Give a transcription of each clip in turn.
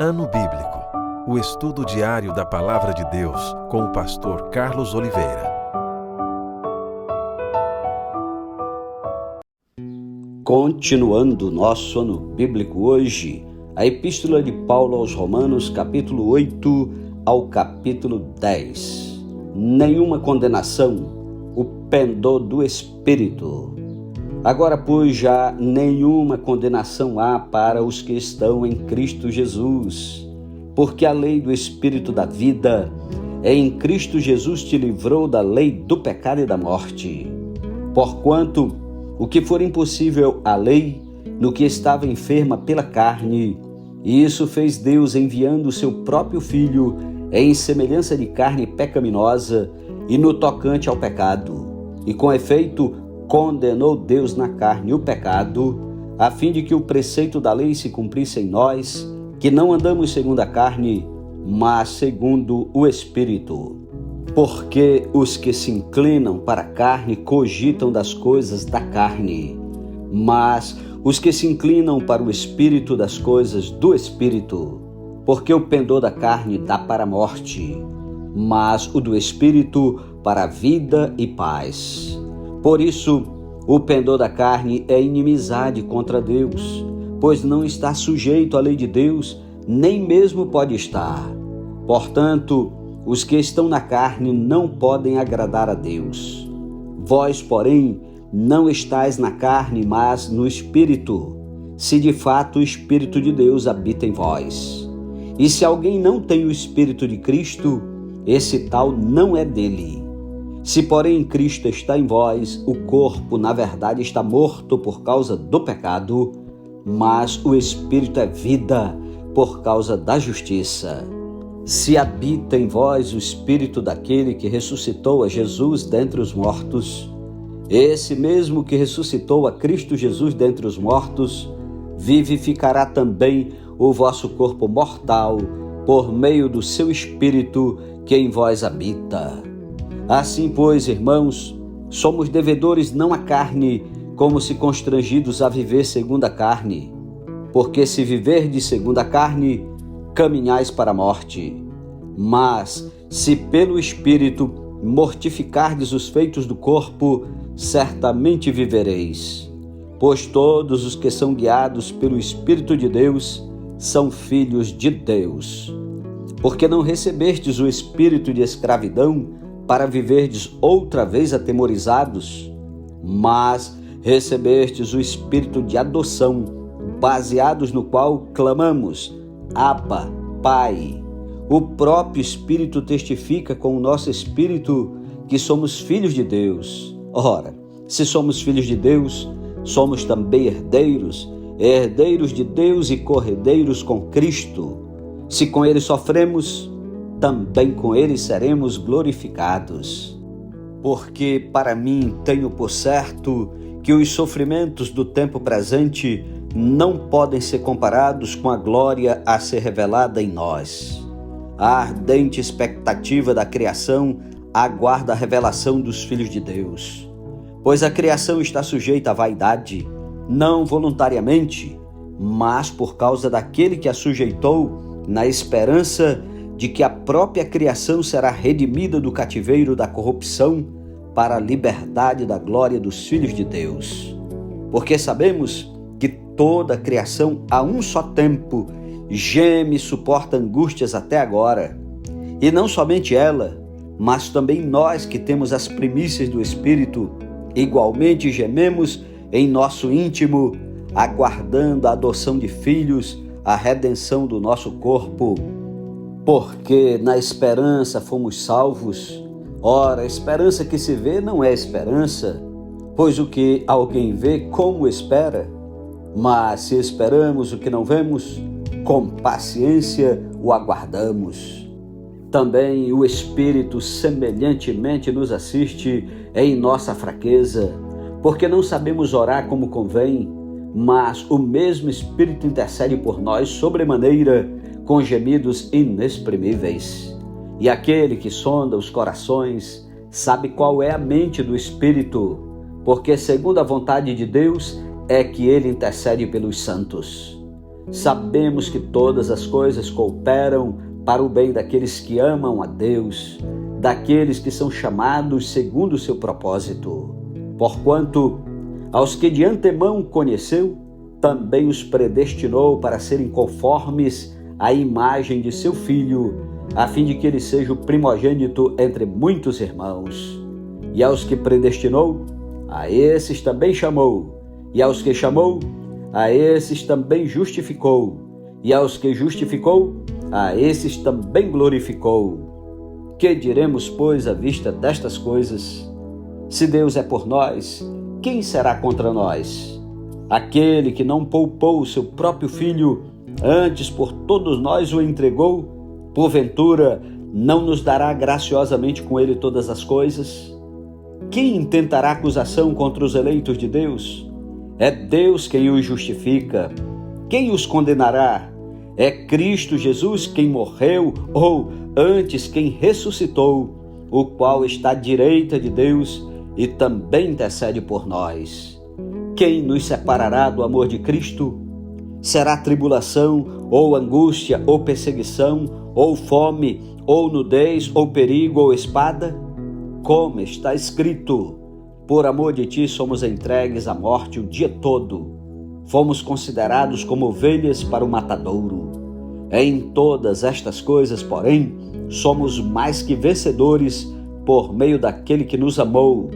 Ano Bíblico, o estudo diário da Palavra de Deus com o pastor Carlos Oliveira. Continuando nosso ano bíblico hoje, a Epístola de Paulo aos Romanos, capítulo 8 ao capítulo 10. Nenhuma condenação, o pendor do Espírito. Agora, pois, já nenhuma condenação há para os que estão em Cristo Jesus, porque a lei do Espírito da vida em Cristo Jesus te livrou da lei do pecado e da morte. Porquanto, o que for impossível à lei, no que estava enferma pela carne, isso fez Deus enviando o seu próprio Filho em semelhança de carne pecaminosa e no tocante ao pecado. E com efeito, condenou Deus na carne o pecado, a fim de que o preceito da lei se cumprisse em nós, que não andamos segundo a carne, mas segundo o Espírito. Porque os que se inclinam para a carne cogitam das coisas da carne, mas os que se inclinam para o Espírito das coisas do Espírito. Porque o pendor da carne dá para a morte, mas o do Espírito para a vida e paz. Por isso, o pendor da carne é inimizade contra Deus, pois não está sujeito à lei de Deus, nem mesmo pode estar. Portanto, os que estão na carne não podem agradar a Deus. Vós, porém, não estáis na carne, mas no Espírito, se de fato o Espírito de Deus habita em vós. E se alguém não tem o Espírito de Cristo, esse tal não é dele. Se, porém, Cristo está em vós, o corpo, na verdade, está morto por causa do pecado, mas o Espírito é vida por causa da justiça. Se habita em vós o Espírito daquele que ressuscitou a Jesus dentre os mortos, esse mesmo que ressuscitou a Cristo Jesus dentre os mortos, vivificará também o vosso corpo mortal por meio do seu Espírito que em vós habita. Assim, pois, irmãos, somos devedores não à carne, como se constrangidos a viver segundo a carne. Porque se viverdes segundo a carne, caminhais para a morte. Mas, se pelo Espírito mortificardes os feitos do corpo, certamente vivereis. Pois todos os que são guiados pelo Espírito de Deus são filhos de Deus. Porque não recebestes o espírito de escravidão para viverdes outra vez atemorizados, mas recebestes o espírito de adoção, baseados no qual clamamos, Abba, Pai. O próprio Espírito testifica com o nosso espírito que somos filhos de Deus. Ora, se somos filhos de Deus, somos também herdeiros, herdeiros de Deus e co-herdeiros com Cristo. Se com ele sofremos, também com ele seremos glorificados. Porque para mim tenho por certo que os sofrimentos do tempo presente não podem ser comparados com a glória a ser revelada em nós. A ardente expectativa da criação aguarda a revelação dos filhos de Deus. Pois a criação está sujeita à vaidade, não voluntariamente, mas por causa daquele que a sujeitou, na esperança de que a própria criação será redimida do cativeiro da corrupção para a liberdade da glória dos filhos de Deus. Porque sabemos que toda a criação a um só tempo geme e suporta angústias até agora. E não somente ela, mas também nós que temos as primícias do Espírito, igualmente gememos em nosso íntimo, aguardando a adoção de filhos, a redenção do nosso corpo. Porque na esperança fomos salvos. Ora, a esperança que se vê não é esperança, pois o que alguém vê, como espera? Mas se esperamos o que não vemos, com paciência o aguardamos. Também o Espírito semelhantemente nos assiste em nossa fraqueza, porque não sabemos orar como convém, mas o mesmo Espírito intercede por nós sobremaneira, com gemidos inexprimíveis. E aquele que sonda os corações sabe qual é a mente do Espírito, porque segundo a vontade de Deus é que ele intercede pelos santos. Sabemos que todas as coisas cooperam para o bem daqueles que amam a Deus, daqueles que são chamados segundo o seu propósito. Porquanto, aos que de antemão conheceu, também os predestinou para serem conformes à imagem de seu Filho, a fim de que ele seja o primogênito entre muitos irmãos. E aos que predestinou, a esses também chamou. E aos que chamou, a esses também justificou. E aos que justificou, a esses também glorificou. Que diremos, pois, à vista destas coisas? Se Deus é por nós, quem será contra nós? Aquele que não poupou o seu próprio Filho, antes por todos nós o entregou, porventura não nos dará graciosamente com ele todas as coisas? Quem intentará acusação contra os eleitos de Deus? É Deus quem os justifica. Quem os condenará? É Cristo Jesus quem morreu, ou antes quem ressuscitou, o qual está à direita de Deus e também intercede por nós. Quem nos separará do amor de Cristo? Será tribulação, ou angústia, ou perseguição, ou fome, ou nudez, ou perigo, ou espada? Como está escrito: por amor de ti somos entregues à morte o dia todo. Fomos considerados como ovelhas para o matadouro. Em todas estas coisas, porém, somos mais que vencedores por meio daquele que nos amou.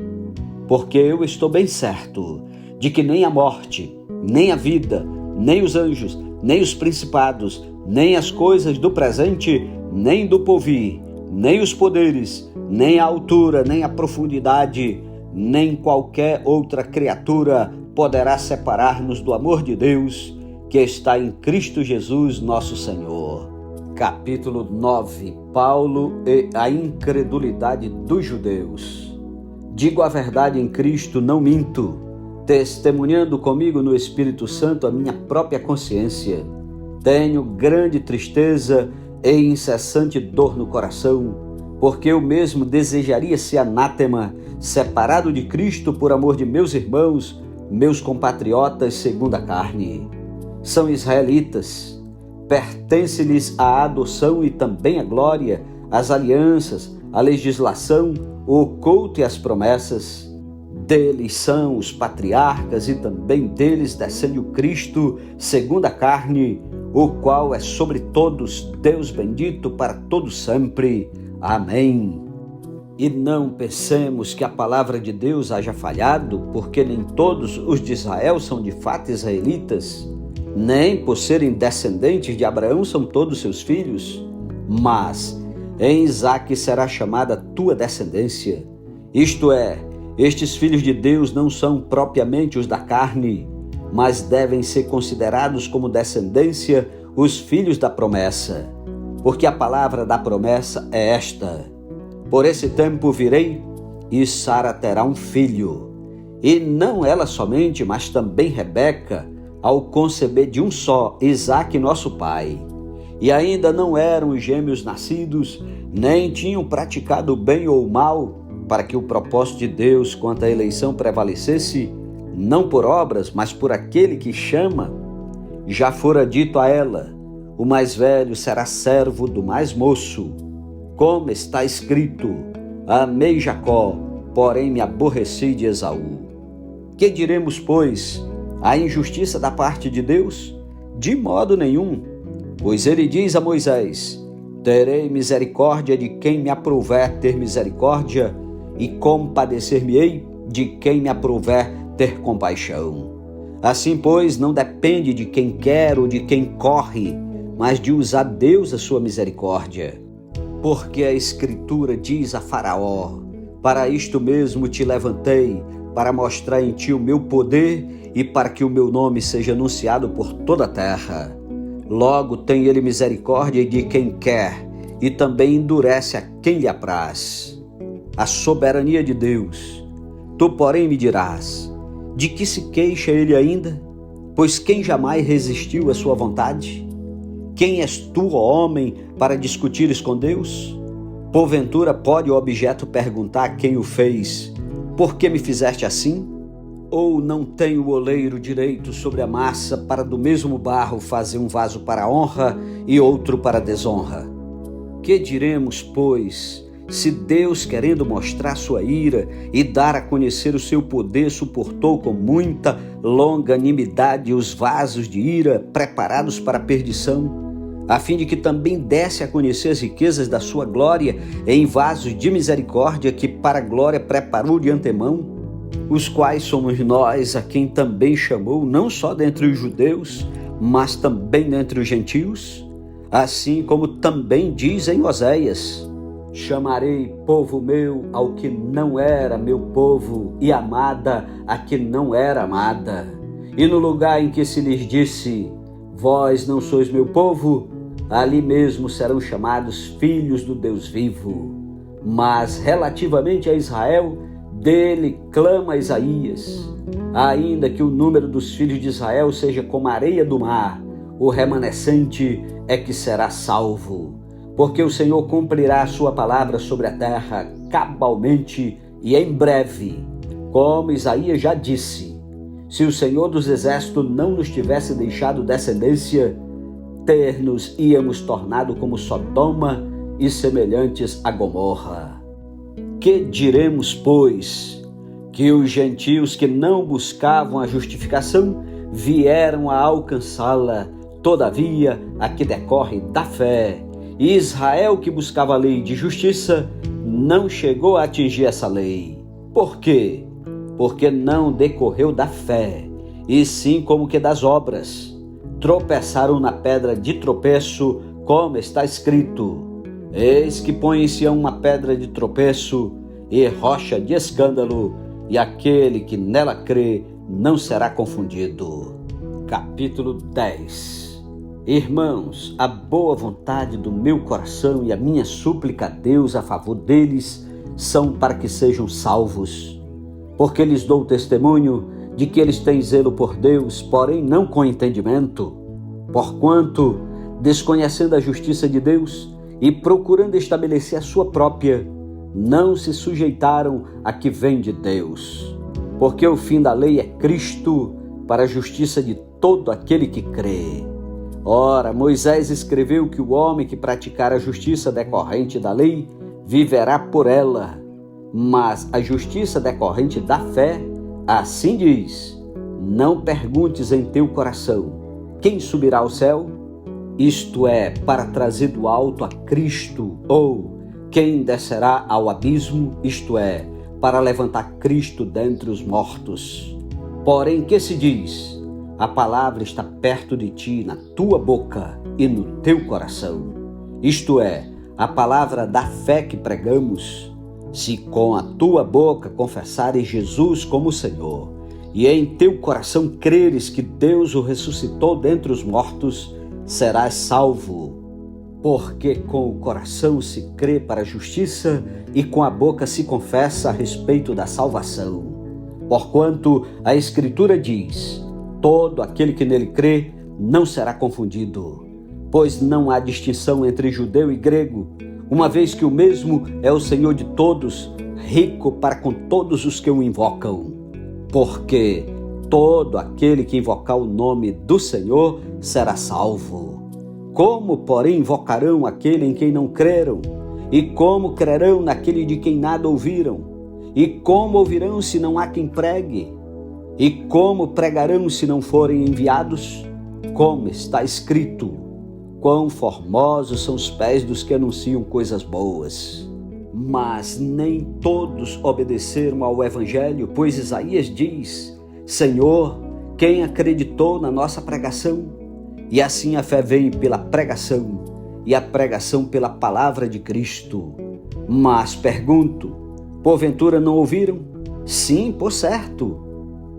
Porque eu estou bem certo de que nem a morte, nem a vida, nem os anjos, nem os principados, nem as coisas do presente, nem do porvir, nem os poderes, nem a altura, nem a profundidade, nem qualquer outra criatura poderá separar-nos do amor de Deus que está em Cristo Jesus, nosso Senhor. Capítulo 9. Paulo e a incredulidade dos judeus. Digo a verdade em Cristo, não minto, testemunhando comigo no Espírito Santo a minha própria consciência. Tenho grande tristeza e incessante dor no coração, porque eu mesmo desejaria ser anátema, separado de Cristo por amor de meus irmãos, meus compatriotas segundo a carne. São israelitas, pertence-lhes a adoção e também a glória, as alianças, a legislação, o culto e as promessas. Deles são os patriarcas e também deles descende o Cristo segundo a carne, o qual é sobre todos Deus bendito para todo sempre. Amém. E não pensemos que a palavra de Deus haja falhado, porque nem todos os de Israel são de fato israelitas, nem por serem descendentes de Abraão são todos seus filhos, mas em Isaque será chamada tua descendência. Isto é, estes filhos de Deus não são propriamente os da carne, mas devem ser considerados como descendência os filhos da promessa. Porque a palavra da promessa é esta: por esse tempo virei, e Sara terá um filho. E não ela somente, mas também Rebeca, ao conceber de um só, Isaque nosso pai. E ainda não eram os gêmeos nascidos, nem tinham praticado o bem ou o mal, para que o propósito de Deus quanto à eleição prevalecesse, não por obras, mas por aquele que chama. Já fora dito a ela: o mais velho será servo do mais moço. Como está escrito: amei Jacó, porém me aborreci de Esaú. Que diremos, pois? A injustiça da parte de Deus? De modo nenhum. Pois ele diz a Moisés: terei misericórdia de quem me aprouver ter misericórdia, e compadecer-me-ei de quem me aprouver ter compaixão. Assim, pois, não depende de quem quer ou de quem corre, mas de usar Deus a sua misericórdia. Porque a Escritura diz a Faraó: para isto mesmo te levantei, para mostrar em ti o meu poder e para que o meu nome seja anunciado por toda a terra. Logo tem ele misericórdia de quem quer e também endurece a quem lhe apraz. A soberania de Deus. Tu, porém, me dirás: de que se queixa ele ainda? Pois quem jamais resistiu à sua vontade? Quem és tu, ó homem, para discutires com Deus? Porventura pode o objeto perguntar a quem o fez: por que me fizeste assim? Ou não tem o oleiro direito sobre a massa para do mesmo barro fazer um vaso para a honra e outro para a desonra? Que diremos, pois, se Deus, querendo mostrar sua ira e dar a conhecer o seu poder, suportou com muita longanimidade os vasos de ira preparados para a perdição, a fim de que também desse a conhecer as riquezas da sua glória em vasos de misericórdia que para a glória preparou de antemão, os quais somos nós a quem também chamou, não só dentre os judeus, mas também dentre os gentios? Assim como também diz em Oséias: chamarei povo meu ao que não era meu povo, e amada a que não era amada. E no lugar em que se lhes disse: vós não sois meu povo, ali mesmo serão chamados filhos do Deus vivo. Mas relativamente a Israel, dele clama Isaías: ainda que o número dos filhos de Israel seja como a areia do mar, o remanescente é que será salvo. Porque o Senhor cumprirá a sua palavra sobre a terra cabalmente e em breve. Como Isaías já disse: se o Senhor dos exércitos não nos tivesse deixado descendência, ter-nos íamos tornado como Sodoma e semelhantes a Gomorra. Que diremos, pois? Que os gentios que não buscavam a justificação vieram a alcançá-la, todavia a que decorre da fé. E Israel, que buscava a lei de justiça, não chegou a atingir essa lei. Por quê? Porque não decorreu da fé, e sim como que das obras. Tropeçaram na pedra de tropeço, como está escrito: eis que põe em Sião uma pedra de tropeço e rocha de escândalo, e aquele que nela crê não será confundido. Capítulo 10. Irmãos, a boa vontade do meu coração e a minha súplica a Deus a favor deles são para que sejam salvos. Porque lhes dou testemunho de que eles têm zelo por Deus, porém não com entendimento. Porquanto, desconhecendo a justiça de Deus e procurando estabelecer a sua própria, não se sujeitaram a que vem de Deus. Porque o fim da lei é Cristo, para a justiça de todo aquele que crê. Ora, Moisés escreveu que o homem que praticar a justiça decorrente da lei viverá por ela. Mas a justiça decorrente da fé, assim diz: não perguntes em teu coração: quem subirá ao céu? Isto é, para trazer do alto a Cristo, ou quem descerá ao abismo? Isto é, para levantar Cristo dentre os mortos. Porém, que se diz? A palavra está perto de ti, na tua boca e no teu coração. Isto é, a palavra da fé que pregamos. Se com a tua boca confessares Jesus como Senhor, e em teu coração creres que Deus o ressuscitou dentre os mortos, serás salvo. Porque com o coração se crê para a justiça, e com a boca se confessa a respeito da salvação. Porquanto a Escritura diz: todo aquele que nele crê não será confundido. Pois não há distinção entre judeu e grego, uma vez que o mesmo é o Senhor de todos, rico para com todos os que o invocam. Porque todo aquele que invocar o nome do Senhor será salvo. Como, porém, invocarão aquele em quem não creram? E como crerão naquele de quem nada ouviram? E como ouvirão se não há quem pregue? E como pregarão se não forem enviados? Como está escrito: quão formosos são os pés dos que anunciam coisas boas. Mas nem todos obedeceram ao Evangelho, pois Isaías diz: Senhor, quem acreditou na nossa pregação? E assim a fé vem pela pregação, e a pregação pela palavra de Cristo. Mas pergunto: porventura não ouviram? Sim, por certo.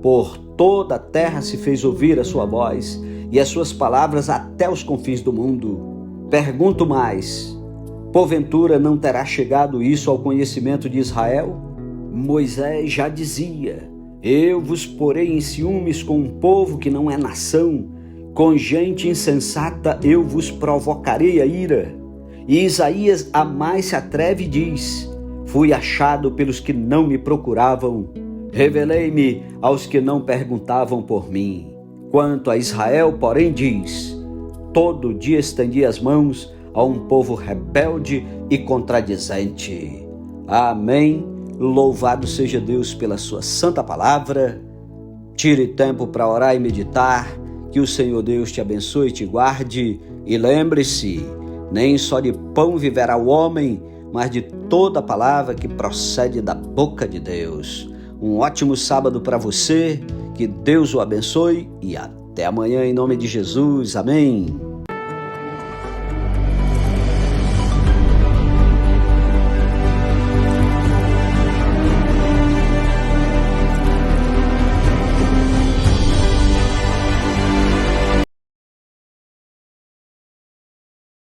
Por toda a terra se fez ouvir a sua voz, e as suas palavras até os confins do mundo. Pergunto mais: porventura não terá chegado isso ao conhecimento de Israel? Moisés já dizia: eu vos porei em ciúmes com um povo que não é nação, com gente insensata eu vos provocarei a ira. E Isaías a mais se atreve e diz: fui achado pelos que não me procuravam, Revelei-me aos que não perguntavam por mim. Quanto a Israel, porém, diz: todo dia estendi as mãos a um povo rebelde e contradizente. Amém. Louvado seja Deus pela sua santa palavra. Tire tempo para orar e meditar. Que o Senhor Deus te abençoe e te guarde. E lembre-se, nem só de pão viverá o homem, mas de toda palavra que procede da boca de Deus. Um ótimo sábado para você. Que Deus o abençoe e até amanhã em nome de Jesus. Amém.